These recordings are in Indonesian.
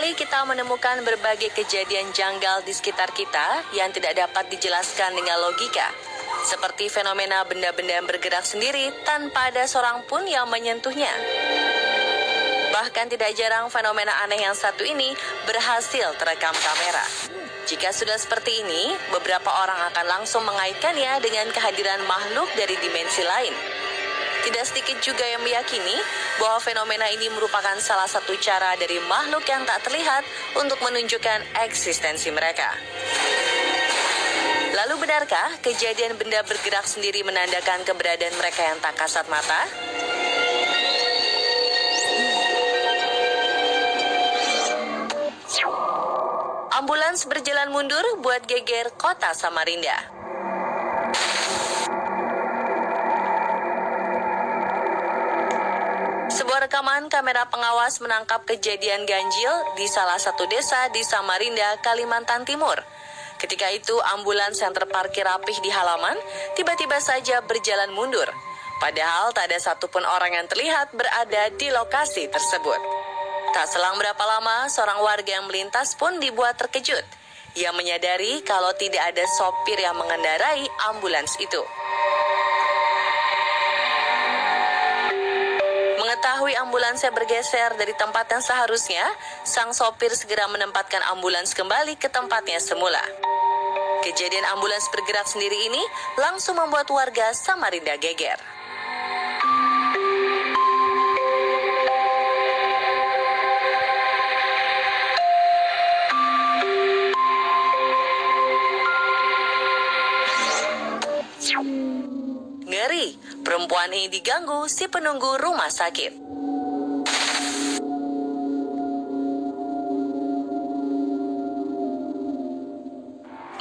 Seringkali kita menemukan berbagai kejadian janggal di sekitar kita yang tidak dapat dijelaskan dengan logika. Seperti fenomena benda-benda yang bergerak sendiri tanpa ada seorang pun yang menyentuhnya. Bahkan tidak jarang fenomena aneh yang satu ini berhasil terekam kamera. Jika sudah seperti ini, beberapa orang akan langsung mengaitkannya dengan kehadiran makhluk dari dimensi lain. Tidak sedikit juga yang meyakini bahwa fenomena ini merupakan salah satu cara dari makhluk yang tak terlihat untuk menunjukkan eksistensi mereka. Lalu benarkah kejadian benda bergerak sendiri menandakan keberadaan mereka yang tak kasat mata? Ambulans berjalan mundur buat geger kota Samarinda. Sebuah rekaman kamera pengawas menangkap kejadian ganjil di salah satu desa di Samarinda, Kalimantan Timur. Ketika itu ambulans yang terparkir rapih di halaman tiba-tiba saja berjalan mundur. Padahal tak ada satupun orang yang terlihat berada di lokasi tersebut. Tak selang berapa lama, seorang warga yang melintas pun dibuat terkejut. Ia menyadari kalau tidak ada sopir yang mengendarai ambulans itu. Mengetahui ambulansnya bergeser dari tempat yang seharusnya, sang sopir segera menempatkan ambulans kembali ke tempatnya semula. Kejadian ambulans bergerak sendiri ini langsung membuat warga Samarinda geger. Ngeri, perempuan ini diganggu si penunggu rumah sakit.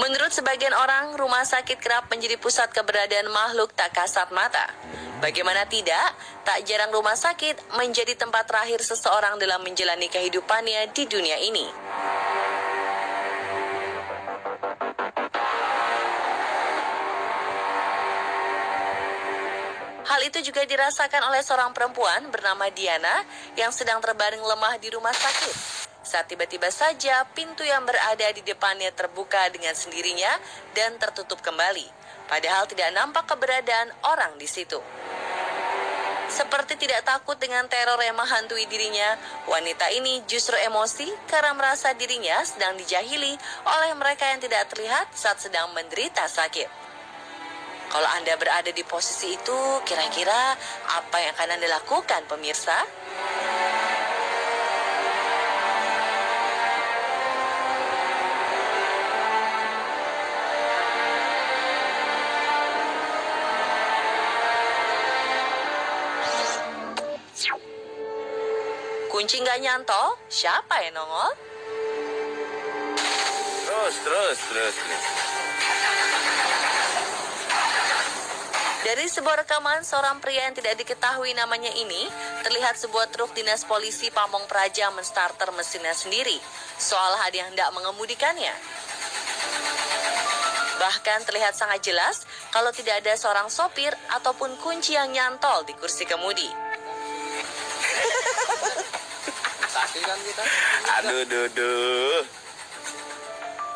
Menurut sebagian orang, rumah sakit kerap menjadi pusat keberadaan makhluk tak kasat mata. Bagaimana tidak, tak jarang rumah sakit menjadi tempat terakhir seseorang dalam menjalani kehidupannya di dunia ini. Hal itu juga dirasakan oleh seorang perempuan bernama Diana yang sedang terbaring lemah di rumah sakit. Saat tiba-tiba saja pintu yang berada di depannya terbuka dengan sendirinya dan tertutup kembali. Padahal tidak nampak keberadaan orang di situ. Seperti tidak takut dengan teror yang menghantui dirinya, wanita ini justru emosi karena merasa dirinya sedang dijahili oleh mereka yang tidak terlihat saat sedang menderita sakit. Kalau Anda berada di posisi itu, kira-kira apa yang akan Anda lakukan, pemirsa? Kunci nggak nyantol, siapa yang nongol? Terus. Dari sebuah rekaman, seorang pria yang tidak diketahui namanya ini terlihat sebuah truk dinas polisi Pamong Praja menstarter mesinnya sendiri, seolah ada yang hendak mengemudikannya. Bahkan terlihat sangat jelas kalau tidak ada seorang sopir ataupun kunci yang nyantol di kursi kemudi. Aduh.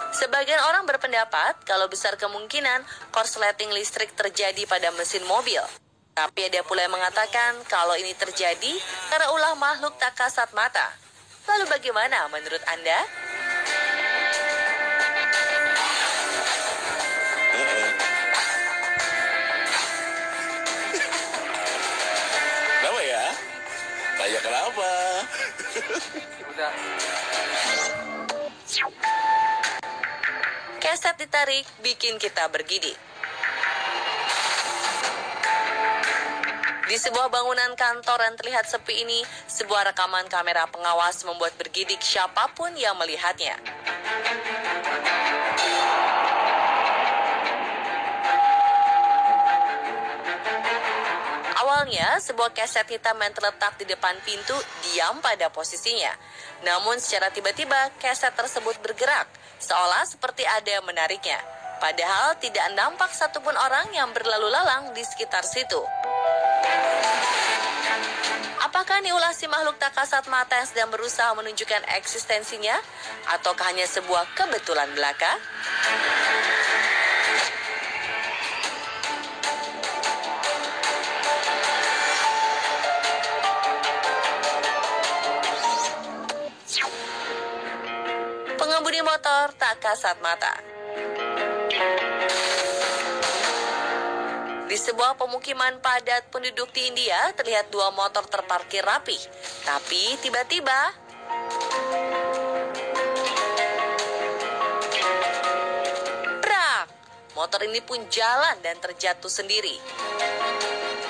Sebagian orang berpendapat kalau besar kemungkinan korsleting listrik terjadi pada mesin mobil. Tapi ada pula yang mengatakan kalau ini terjadi karena ulah makhluk tak kasat mata. Lalu bagaimana menurut Anda? Kenapa ya? Tanya kenapa? Udah. Keset ditarik, bikin kita bergidik. Di sebuah bangunan kantor yang terlihat sepi ini, sebuah rekaman kamera pengawas membuat bergidik siapapun yang melihatnya. Awalnya, sebuah keset hitam yang terletak di depan pintu diam pada posisinya. Namun secara tiba-tiba, keset tersebut bergerak, seolah seperti ada yang menariknya. Padahal tidak nampak satupun orang yang berlalu lalang di sekitar situ. Apa Apakah ini ulah si makhluk tak kasat mata yang sedang berusaha menunjukkan eksistensinya? Ataukah hanya sebuah kebetulan belaka? Pengemudi motor tak kasat mata. Di sebuah pemukiman padat penduduk di India, terlihat dua motor terparkir rapi. Tapi tiba-tiba brak! Motor ini pun jalan dan terjatuh sendiri.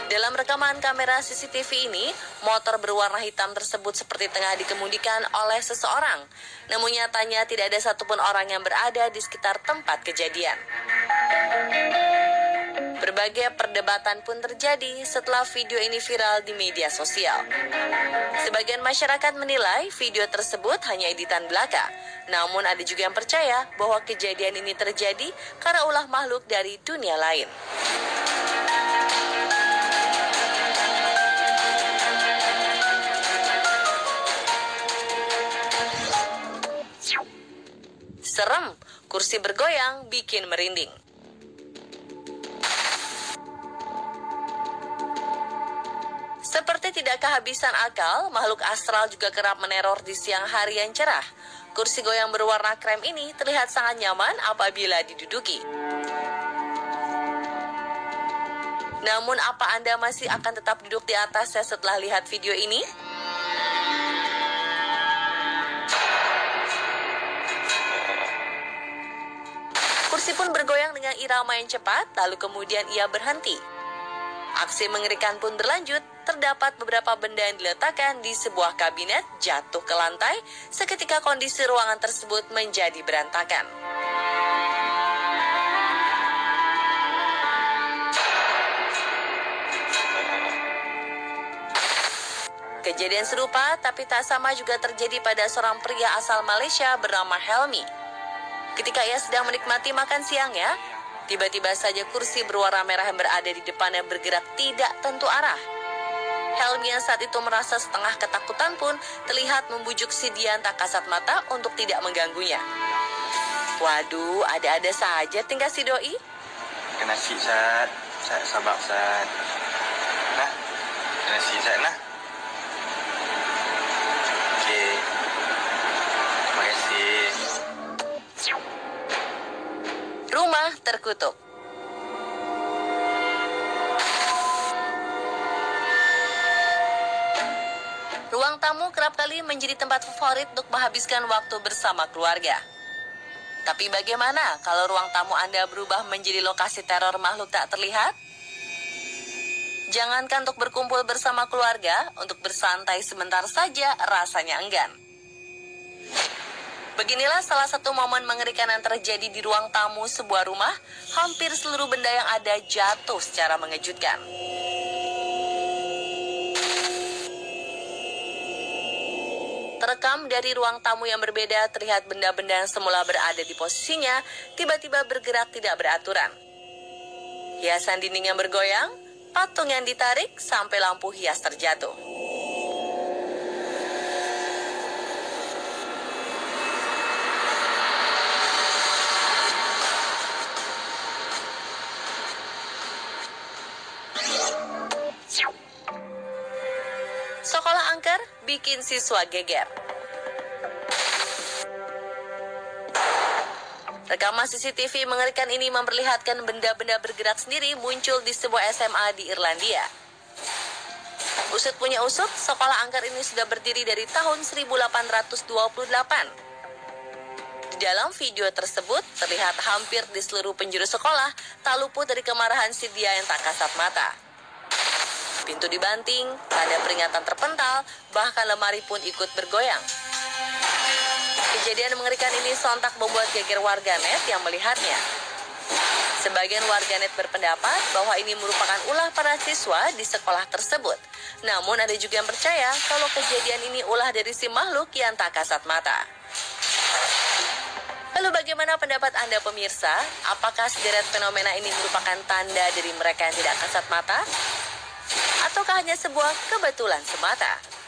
Dalam rekaman kamera CCTV ini, motor berwarna hitam tersebut seperti tengah dikemudikan oleh seseorang. Namun nyatanya tidak ada satupun orang yang berada di sekitar tempat kejadian. Berbagai perdebatan pun terjadi setelah video ini viral di media sosial. Sebagian masyarakat menilai video tersebut hanya editan belaka. Namun ada juga yang percaya bahwa kejadian ini terjadi karena ulah makhluk dari dunia lain. Serem, kursi bergoyang bikin merinding. Seperti tidak kehabisan akal, makhluk astral juga kerap meneror di siang hari yang cerah. Kursi goyang berwarna krem ini terlihat sangat nyaman apabila diduduki. Namun apa Anda masih akan tetap duduk di atasnya setelah lihat video ini? Kursi pun bergoyang dengan irama yang cepat, lalu kemudian ia berhenti. Aksi mengerikan pun berlanjut, terdapat beberapa benda yang diletakkan di sebuah kabinet jatuh ke lantai, seketika kondisi ruangan tersebut menjadi berantakan. Kejadian serupa tapi tak sama juga terjadi pada seorang pria asal Malaysia bernama Helmi. Ketika ia sedang menikmati makan siangnya, tiba-tiba saja kursi berwarna merah yang berada di depannya bergerak tidak tentu arah. Helmi yang saat itu merasa setengah ketakutan pun terlihat membujuk si Dian tak kasat mata untuk tidak mengganggunya. Waduh, ada-ada saja tingkah si doi. Kena si Sat, sabar Sat. Nah, kena si Sat nah. Okey. Terima kasih. Rumah terkutuk. Ruang tamu kerap kali menjadi tempat favorit untuk menghabiskan waktu bersama keluarga. Tapi bagaimana kalau ruang tamu Anda berubah menjadi lokasi teror makhluk tak terlihat? Jangankan untuk berkumpul bersama keluarga, untuk bersantai sebentar saja rasanya enggan. Beginilah salah satu momen mengerikan yang terjadi di ruang tamu sebuah rumah. Hampir seluruh benda yang ada jatuh secara mengejutkan. Terekam dari ruang tamu yang berbeda, terlihat benda-benda yang semula berada di posisinya tiba-tiba bergerak tidak beraturan. Hiasan dinding yang bergoyang, patung yang ditarik, sampai lampu hias terjatuh. Sekolah angker bikin siswa geger. Rekaman CCTV mengerikan ini memperlihatkan benda-benda bergerak sendiri muncul di sebuah SMA di Irlandia. Usut punya usut, sekolah angker ini sudah berdiri dari tahun 1828. Di dalam video tersebut, terlihat hampir di seluruh penjuru sekolah tak luput dari kemarahan si Dia yang tak kasat mata. Pintu dibanting, tanda peringatan terpental, bahkan lemari pun ikut bergoyang. Kejadian mengerikan ini sontak membuat geger warganet yang melihatnya. Sebagian warganet berpendapat bahwa ini merupakan ulah para siswa di sekolah tersebut. Namun ada juga yang percaya kalau kejadian ini ulah dari si makhluk yang tak kasat mata. Lalu bagaimana pendapat Anda pemirsa? Apakah sederet fenomena ini merupakan tanda dari mereka yang tidak kasat mata? Atau ataukah hanya sebuah kebetulan semata?